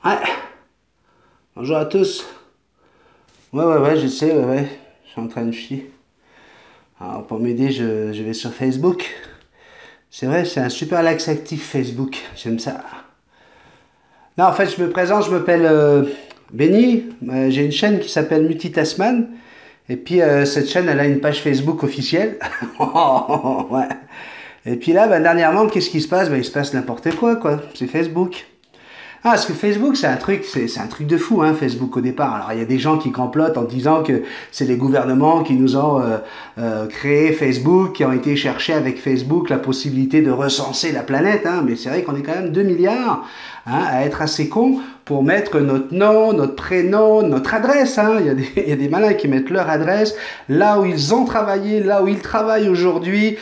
Ouais, bonjour à tous. Ouais, je sais, ouais. Je suis en train de chier. Alors, pour m'aider, je vais sur Facebook. C'est vrai, c'est un super laxatif Facebook. J'aime ça. Non, en fait, je me présente, je m'appelle Benny. J'ai une chaîne qui s'appelle Multitasman. Et puis, cette chaîne, elle a une page Facebook officielle. Ouais. Et puis là, dernièrement, qu'est-ce qui se passe? Il se passe n'importe quoi. C'est Facebook. Ah, parce que Facebook, c'est un truc de fou, hein, Facebook au départ. Alors, il y a des gens qui complotent en disant que c'est les gouvernements qui nous ont créé Facebook, qui ont été chercher avec Facebook la possibilité de recenser la planète, hein. Mais c'est vrai qu'on est quand même 2 milliards, hein, à être assez cons pour mettre notre nom, notre prénom, notre adresse, hein. Il y a des malins qui mettent leur adresse, là où ils ont travaillé, là où ils travaillent aujourd'hui,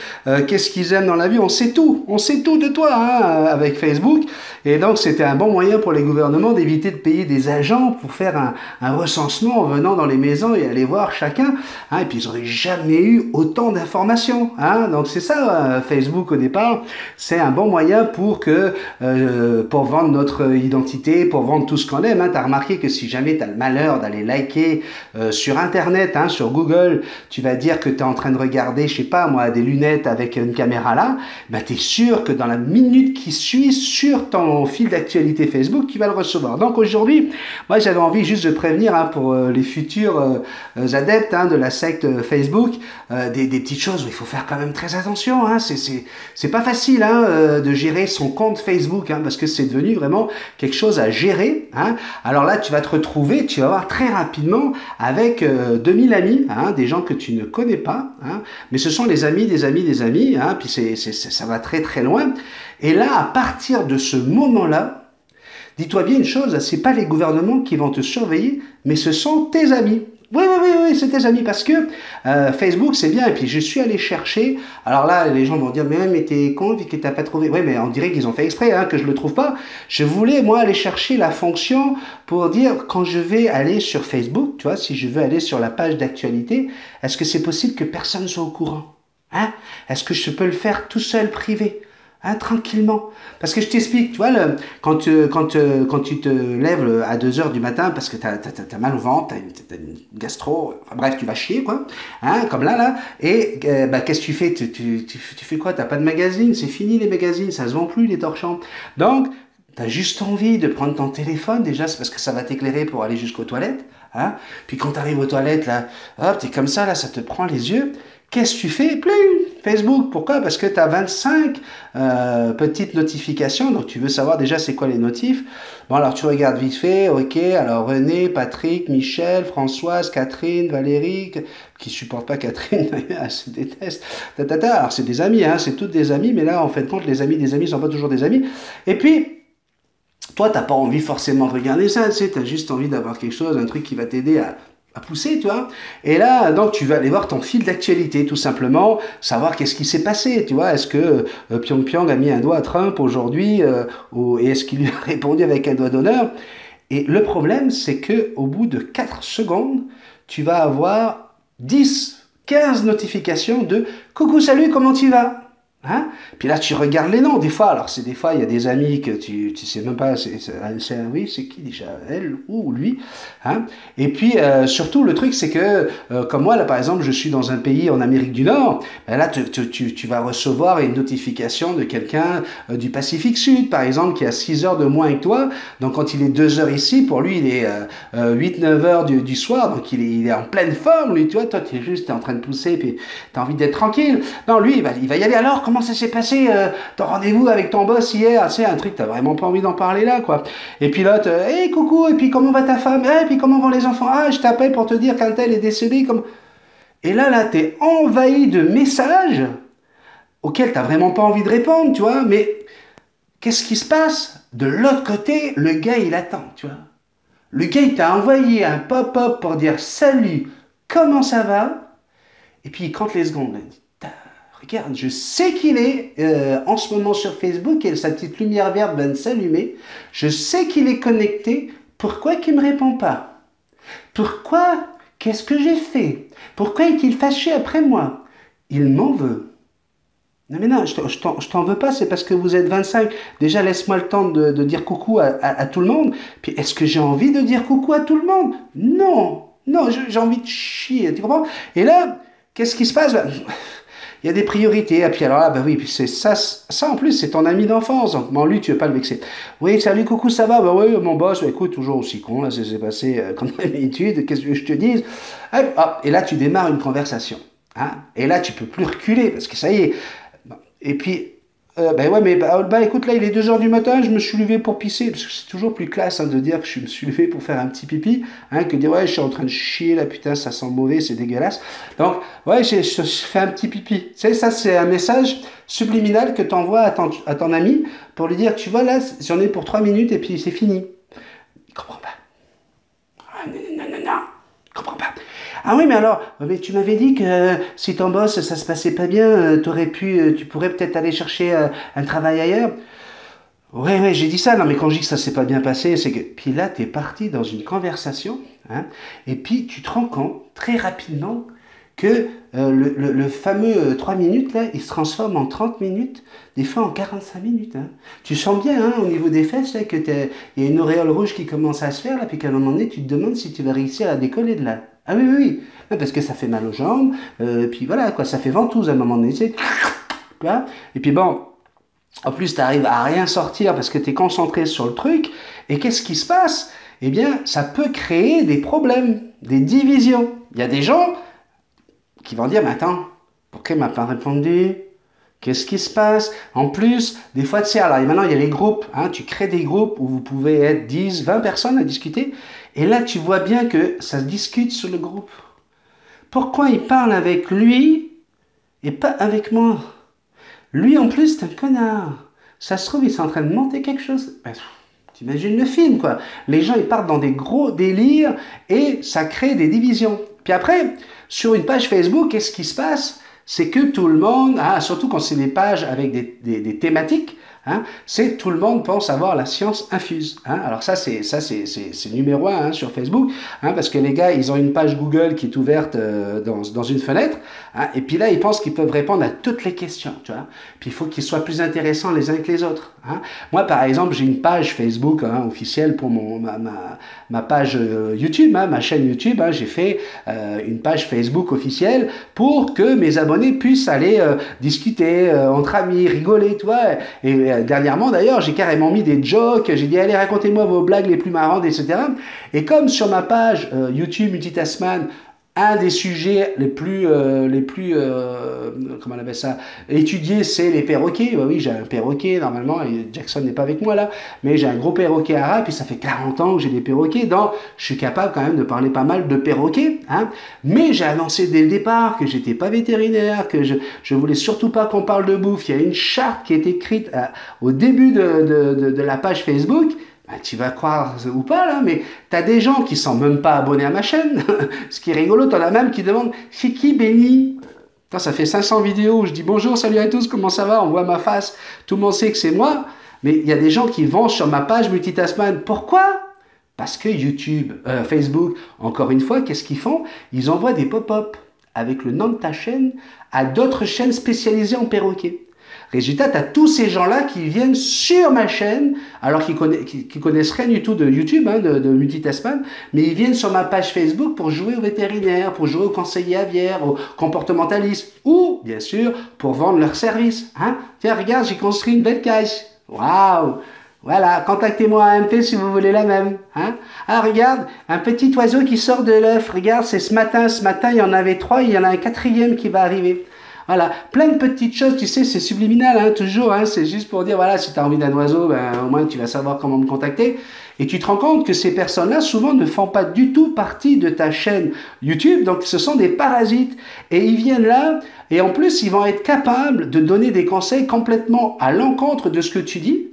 qu'est-ce qu'ils aiment dans la vie. On sait tout de toi, hein, avec Facebook. Et donc, c'était un bon moyen pour les gouvernements d'éviter de payer des agents pour faire un recensement en venant dans les maisons et aller voir chacun. Hein, et puis, ils n'auraient jamais eu autant d'informations. Hein. Donc, c'est ça, Facebook au départ. C'est un bon moyen pour vendre notre identité, pour vendre tout ce qu'on aime. Hein. Tu as remarqué que si jamais tu as le malheur d'aller liker sur Internet, hein, sur Google, tu vas dire que tu es en train de regarder, je sais pas moi, des lunettes avec une caméra là, tu es sûr que dans la minute qui suit sur ton fil d'actualité Facebook, tu vas le recevoir. Donc aujourd'hui, moi j'avais envie juste de prévenir, hein, pour les futurs adeptes, hein, de la secte Facebook, des petites choses où il faut faire quand même très attention. Hein. C'est pas facile, hein, de gérer son compte Facebook, hein, parce que c'est devenu vraiment quelque chose à gérer. Hein. Alors là, tu vas te retrouver, tu vas voir très rapidement avec 2000 amis, hein, des gens que tu ne connais pas, hein, mais ce sont les amis des amis des amis, hein, puis ça va très très loin. Et là, à partir de ce moment-là, dis-toi bien une chose, c'est pas les gouvernements qui vont te surveiller, mais ce sont tes amis. Oui, c'est tes amis, parce que Facebook, c'est bien. Et puis, je suis allé chercher. Alors là, les gens vont dire, mais t'es con, vu que t'as pas trouvé. Oui, mais on dirait qu'ils ont fait exprès, hein, que je le trouve pas. Je voulais, moi, aller chercher la fonction pour dire, quand je vais aller sur Facebook, tu vois, si je veux aller sur la page d'actualité, est-ce que c'est possible que personne soit au courant? Hein? Est-ce que je peux le faire tout seul, privé? Hein, tranquillement. Parce que je t'explique, tu vois, quand tu te lèves à 2 heures du matin parce que t'as mal au ventre, t'as une gastro, enfin bref, tu vas chier, quoi, hein, comme là, et qu'est-ce que tu fais? Tu fais quoi? T'as pas de magazine, c'est fini les magazines, ça se vend plus les torchons. Donc, t'as juste envie de prendre ton téléphone, déjà, c'est parce que ça va t'éclairer pour aller jusqu'aux toilettes, hein. Puis quand t'arrives aux toilettes, là, hop, t'es comme ça, là, ça te prend les yeux. Qu'est-ce que tu fais? Pling! Facebook. Pourquoi? Parce que tu as 25 petites notifications. Donc, tu veux savoir déjà c'est quoi les notifs. Bon, alors tu regardes vite fait. OK. Alors, René, Patrick, Michel, Françoise, Catherine, Valérie, qui supporte pas Catherine, elle se déteste. Alors, c'est des amis, hein. C'est toutes des amis. Mais là, en fait, compte, les amis des amis sont pas toujours des amis. Et puis, toi, t'as pas envie forcément de regarder ça. Tu sais, tu as juste envie d'avoir quelque chose, un truc qui va t'aider à pousser, tu vois. Et là, donc, tu vas aller voir ton fil d'actualité, tout simplement, savoir qu'est-ce qui s'est passé, tu vois. Est-ce que Pyongyang a mis un doigt à Trump aujourd'hui, et est-ce qu'il lui a répondu avec un doigt d'honneur? Et le problème, c'est que au bout de 4 secondes, tu vas avoir 10, 15 notifications de «Coucou, salut, comment tu vas?» Hein? Puis là, tu regardes les noms. Des fois, alors c'est des fois, il y a des amis que tu sais même pas, oui, c'est qui déjà, elle ou lui, hein? Et puis surtout, le truc, c'est que comme moi, là, par exemple, je suis dans un pays en Amérique du Nord. Ben là, tu vas recevoir une notification de quelqu'un du Pacifique Sud, par exemple, qui a 6 heures de moins que toi. Donc, quand il est 2 heures ici, pour lui, il est 8-9 heures du soir. Donc, il est en pleine forme, lui. Tu vois, toi, tu es juste en train de pousser, puis tu as envie d'être tranquille. Non, lui, il va y aller. Alors, comment ça s'est passé, ton rendez-vous avec ton boss hier? C'est un truc, t'as vraiment pas envie d'en parler là, quoi. Et puis là, hey, coucou, et puis comment va ta femme? Et puis comment vont les enfants? Ah, je t'appelle pour te dire qu'un tel est décédé. Comme... Et là, t'es envahi de messages auxquels t'as vraiment pas envie de répondre, tu vois. Mais qu'est-ce qui se passe? De l'autre côté, le gars, il attend, tu vois. Le gars, il t'a envoyé un pop-up pour dire salut, comment ça va? Et puis il compte les secondes, là. Regarde, je sais qu'il est en ce moment sur Facebook et sa petite lumière verte va s'allumer. Je sais qu'il est connecté. Pourquoi qu'il ne me répond pas? Pourquoi? Qu'est-ce que j'ai fait? Pourquoi est-il fâché après moi? Il m'en veut. Non mais non, je t'en veux pas, c'est parce que vous êtes 25. Déjà, laisse-moi le temps de dire coucou à tout le monde. Puis, est-ce que j'ai envie de dire coucou à tout le monde? Non, non, j'ai envie de chier, tu comprends? Et là, qu'est-ce qui se passe? Ben, il y a des priorités. Et puis alors là, bah oui, puis c'est ça, ça en plus, c'est ton ami d'enfance. Donc, bon, lui, tu veux pas le vexer. Oui, salut, coucou, ça va? Bah oui, mon boss, bah, écoute, toujours aussi con, là, ça s'est passé comme d'habitude, qu'est-ce que je te dise? Hop, hop, et là, tu démarres une conversation. Hein? Et là, tu peux plus reculer, parce que ça y est. Et puis, ben ouais, mais écoute, là, il est 2 heures du matin, je me suis levé pour pisser, parce que c'est toujours plus classe de dire que je me suis levé pour faire un petit pipi, que de dire, ouais, je suis en train de chier, là, putain, ça sent mauvais, c'est dégueulasse. Donc, ouais, je fais un petit pipi. Tu sais, ça, c'est un message subliminal que tu envoies à ton ami pour lui dire, tu vois, là, j'en ai pour 3 minutes et puis c'est fini. Il comprend pas. Ah, non, non, non, non, il comprend pas. Ah oui, mais alors, mais tu m'avais dit que si ton boss, ça se passait pas bien, tu pourrais peut-être aller chercher un travail ailleurs. Ouais, ouais, j'ai dit ça. Non, mais quand je dis que ça s'est pas bien passé, c'est que... Puis là, t'es parti dans une conversation, et puis tu te rends compte, très rapidement, que le fameux 3 minutes, là, il se transforme en 30 minutes, des fois en 45 minutes. Tu sens bien, au niveau des fesses, là, il y a une auréole rouge qui commence à se faire, là, puis qu'à un moment donné, tu te demandes si tu vas réussir à décoller de là. Ah oui, oui, oui. Non, parce que ça fait mal aux jambes, puis voilà, quoi, ça fait ventouse à un moment donné, tu sais. Et puis bon, en plus, tu arrives à rien sortir parce que tu es concentré sur le truc. Et qu'est-ce qui se passe? Eh bien, ça peut créer des problèmes, des divisions. Il y a des gens qui vont dire, mais attends, pourquoi il m'a pas répondu? Qu'est-ce qui se passe? En plus, des fois, tu sais, alors maintenant, il y a les groupes. Tu crées des groupes où vous pouvez être 10, 20 personnes à discuter. Et là, tu vois bien que ça se discute sur le groupe. Pourquoi il parle avec lui et pas avec moi? Lui, en plus, c'est un connard. Ça se trouve, il est en train de monter quelque chose. Ben, t'imagines le film, quoi. Les gens, ils partent dans des gros délires et ça crée des divisions. Puis après, sur une page Facebook, qu'est-ce qui se passe? C'est que tout le monde, surtout quand c'est des pages avec des thématiques, c'est tout le monde pense avoir la science infuse. Alors ça c'est numéro 1 sur Facebook, parce que les gars, ils ont une page Google qui est ouverte dans une fenêtre, et puis là, ils pensent qu'ils peuvent répondre à toutes les questions, tu vois. Puis il faut qu'ils soient plus intéressants les uns que les autres. Moi, par exemple, j'ai une page Facebook officielle pour ma page YouTube, ma chaîne YouTube. J'ai fait une page Facebook officielle pour que mes abonnés puissent aller discuter entre amis, rigoler, tu vois. Et dernièrement, d'ailleurs, j'ai carrément mis des jokes. J'ai dit, allez, racontez-moi vos blagues les plus marrantes, etc. Et comme sur ma page YouTube Multitasman, un des sujets les plus comment on appelle ça, étudiés, c'est les perroquets. Oui, j'ai un perroquet, normalement, et Jackson n'est pas avec moi là, mais j'ai un gros perroquet arabe, puis ça fait 40 ans que j'ai des perroquets, donc je suis capable quand même de parler pas mal de perroquets, mais j'ai annoncé dès le départ que j'étais pas vétérinaire, que je voulais surtout pas qu'on parle de bouffe. Il y a une charte qui est écrite au début de la page Facebook. Tu vas croire ou pas là, mais t'as des gens qui sont même pas abonnés à ma chaîne. Ce qui est rigolo, t'en as même qui demandent c'est qui Benny? Ça fait 500 vidéos où je dis bonjour, salut à tous, comment ça va? On voit ma face, tout le monde sait que c'est moi. Mais il y a des gens qui vont sur ma page Multitasman. Pourquoi? Parce que YouTube, Facebook, encore une fois, qu'est-ce qu'ils font? Ils envoient des pop-up avec le nom de ta chaîne à d'autres chaînes spécialisées en perroquets. Résultat, tu as tous ces gens-là qui viennent sur ma chaîne, alors qu'ils connaissent rien du tout de YouTube, de Multitasman, mais ils viennent sur ma page Facebook pour jouer au vétérinaire, pour jouer au conseiller aviaire, au comportementaliste, ou, bien sûr, pour vendre leurs services. Tiens, regarde, j'ai construit une belle cage. Waouh! Voilà, contactez-moi à AMP si vous voulez la même. Ah, regarde, un petit oiseau qui sort de l'œuf. Regarde, c'est ce matin, il y en avait 3, il y en a un 4e qui va arriver. Voilà, plein de petites choses, tu sais, c'est subliminal, toujours, c'est juste pour dire, voilà, si tu as envie d'un oiseau, au moins tu vas savoir comment me contacter. Et tu te rends compte que ces personnes-là, souvent, ne font pas du tout partie de ta chaîne YouTube, donc ce sont des parasites. Et ils viennent là, et en plus, ils vont être capables de donner des conseils complètement à l'encontre de ce que tu dis.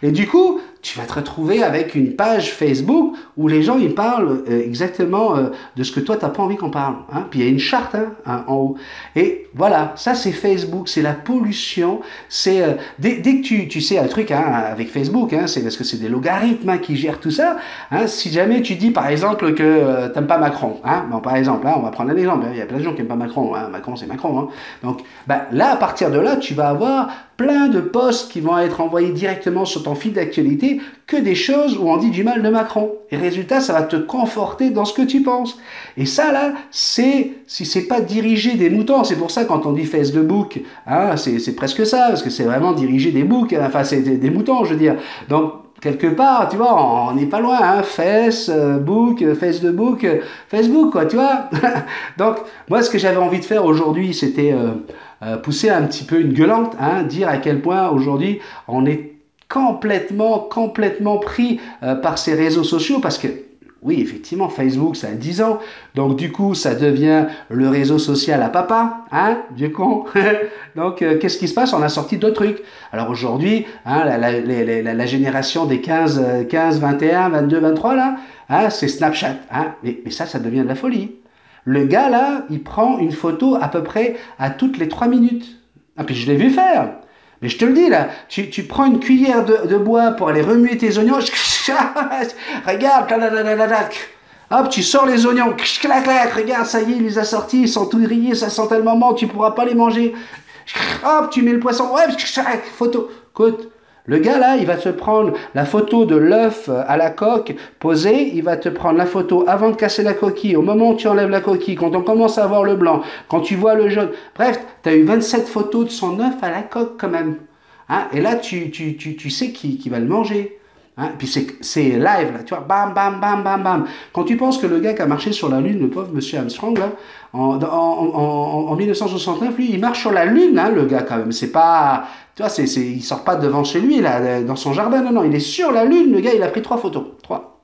Et du coup, tu vas te retrouver avec une page Facebook où les gens ils parlent exactement de ce que toi t'as pas envie qu'on parle. Hein. Puis il y a une charte en haut. Et voilà, ça c'est Facebook, c'est la pollution. C'est dès que tu sais un truc avec Facebook, c'est parce que c'est des logarithmes qui gèrent tout ça. Si jamais tu dis par exemple que t'aimes pas Macron, bon par exemple, on va prendre un exemple. Il y a plein de gens qui aiment pas Macron. Macron c'est Macron. Donc là à partir de là, tu vas avoir plein de posts qui vont être envoyés directement sur ton fil d'actualité, que des choses où on dit du mal de Macron. Et résultat, ça va te conforter dans ce que tu penses. Et ça, là, si c'est pas diriger des moutons, c'est pour ça quand on dit Facebook, c'est presque ça, parce que c'est vraiment diriger des boucs, enfin c'est des moutons, je veux dire. Donc, quelque part, tu vois, on n'est pas loin, Facebook, Facebook, quoi, tu vois. Donc, moi, ce que j'avais envie de faire aujourd'hui, c'était pousser un petit peu une gueulante, dire à quel point aujourd'hui on est complètement pris par ces réseaux sociaux, parce que oui, effectivement, Facebook, ça a 10 ans, donc du coup, ça devient le réseau social à papa, vieux con. Donc, qu'est-ce qui se passe? On a sorti d'autres trucs. Alors aujourd'hui, la génération des 15, 21, 22, 23, là, c'est Snapchat. Mais ça devient de la folie. Le gars, là, il prend une photo à peu près à toutes les 3 minutes. Puis je l'ai vu faire. Mais je te le dis, là, tu prends une cuillère de bois pour aller remuer tes oignons. Regarde, hop, tu sors les oignons. Regarde, ça y est, il les a sortis, ils sont tout grillés, ça sent tellement bon, tu pourras pas les manger. Hop, tu mets le poisson. Ouais, photo. Écoute, le gars là, il va te prendre la photo de l'œuf à la coque posée, il va te prendre la photo avant de casser la coquille, au moment où tu enlèves la coquille, quand on commence à voir le blanc, quand tu vois le jaune. Bref, tu as eu 27 photos de son œuf à la coque quand même. Et là, tu sais qui va le manger. Puis c'est live là, tu vois, bam, bam, bam, bam, bam. Quand tu penses que le gars qui a marché sur la Lune, le pauvre monsieur Armstrong, là, en 1969, lui, il marche sur la Lune, le gars quand même. C'est pas, tu vois, il sort pas devant chez lui, là, dans son jardin, non, il est sur la Lune, le gars, il a pris 3 photos. 3.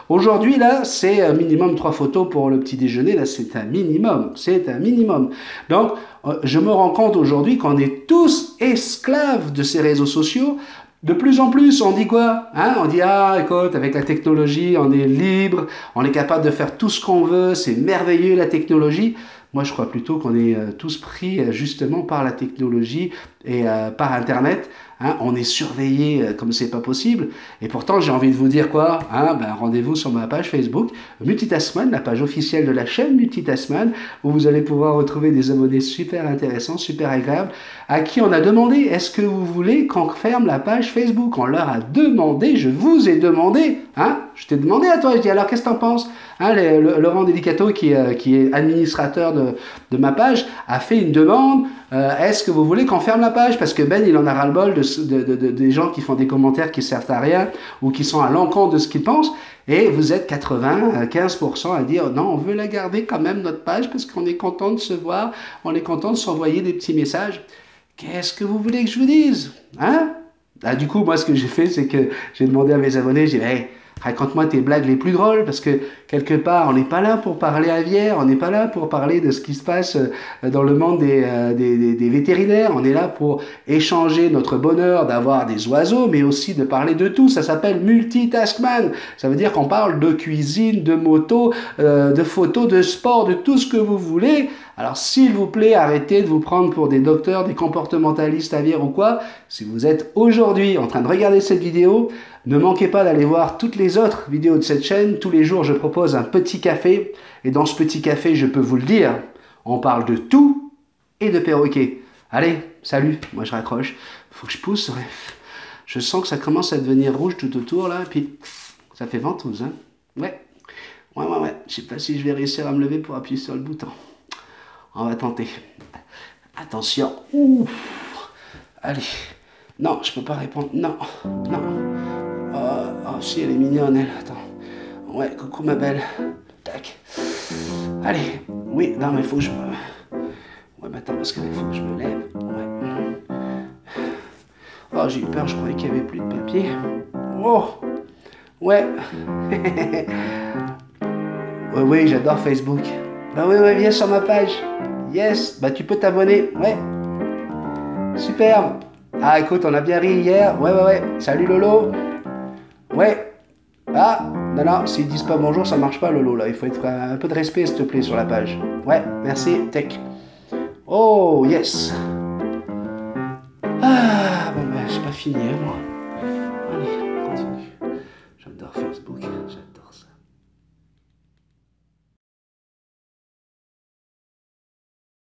Aujourd'hui, là, c'est minimum 3 photos pour le petit déjeuner, là, c'est un minimum. Donc, je me rends compte aujourd'hui qu'on est tous esclaves de ces réseaux sociaux. De plus en plus, on dit quoi? On dit, écoute, avec la technologie, on est libre, on est capable de faire tout ce qu'on veut, c'est merveilleux la technologie. Moi, je crois plutôt qu'on est tous pris justement par la technologie et par Internet. On est surveillé comme c'est pas possible. Et pourtant, j'ai envie de vous dire quoi? Rendez-vous sur ma page Facebook, Multitaskman, la page officielle de la chaîne Multitaskman, où vous allez pouvoir retrouver des abonnés super intéressants, super agréables, à qui on a demandé, est-ce que vous voulez qu'on ferme la page Facebook? On leur a demandé, je vous ai demandé, je t'ai demandé à toi, je dis alors qu'est-ce que t'en penses? Laurent Delicato, qui est administrateur de ma page, a fait une demande. Est-ce que vous voulez qu'on ferme la page? Parce que Ben, il en a ras-le-bol des gens qui font des commentaires qui servent à rien ou qui sont à l'encontre de ce qu'ils pensent. Et vous êtes 95% à dire non, on veut la garder quand même, notre page, parce qu'on est content de se voir, on est content de s'envoyer des petits messages. Qu'est-ce que vous voulez que je vous dise? Du coup, moi, ce que j'ai fait, c'est que j'ai demandé à mes abonnés, j'ai dit, hey, raconte-moi tes blagues les plus drôles, parce que quelque part, on n'est pas là pour parler aviaire, on n'est pas là pour parler de ce qui se passe dans le monde des vétérinaires, on est là pour échanger notre bonheur d'avoir des oiseaux, mais aussi de parler de tout. Ça s'appelle Multitaskman. Ça veut dire qu'on parle de cuisine, de moto, de photos, de sport, de tout ce que vous voulez. Alors, s'il vous plaît, arrêtez de vous prendre pour des docteurs, des comportementalistes aviaires ou quoi. Si vous êtes aujourd'hui en train de regarder cette vidéo, ne manquez pas d'aller voir toutes les autres vidéos de cette chaîne. Tous les jours, je propose un petit café. Et dans ce petit café, je peux vous le dire, on parle de tout et de perroquet. Allez, salut, moi je raccroche. Faut que je pousse. Je sens que ça commence à devenir rouge tout autour là. Et puis, ça fait ventouse, Ouais. Je sais pas si je vais réussir à me lever pour appuyer sur le bouton. On va tenter. Attention. Ouh. Allez. Non, je peux pas répondre. Non. Oh, si, elle est mignonne, elle. Attends. Ouais, coucou ma belle. Tac. Allez. Oui, non, mais faut que je me... Ouais, mais attends, parce qu'il faut que je me lève. Ouais. Oh, j'ai eu peur, je croyais qu'il n'y avait plus de papier. Oh. Ouais. Oui, j'adore Facebook. Oui, viens sur ma page. Yes, tu peux t'abonner. Ouais. Super. Écoute, on a bien ri hier. Ouais. Salut Lolo. Ouais. Ah, non, non, s'ils disent pas bonjour, ça marche pas, Lolo, là. Il faut être un peu de respect, s'il te plaît, sur la page. Ouais, merci, tech. Oh, yes. Ah, bon, ben, j'ai pas fini, hein, moi. Allez, on continue. J'adore Facebook.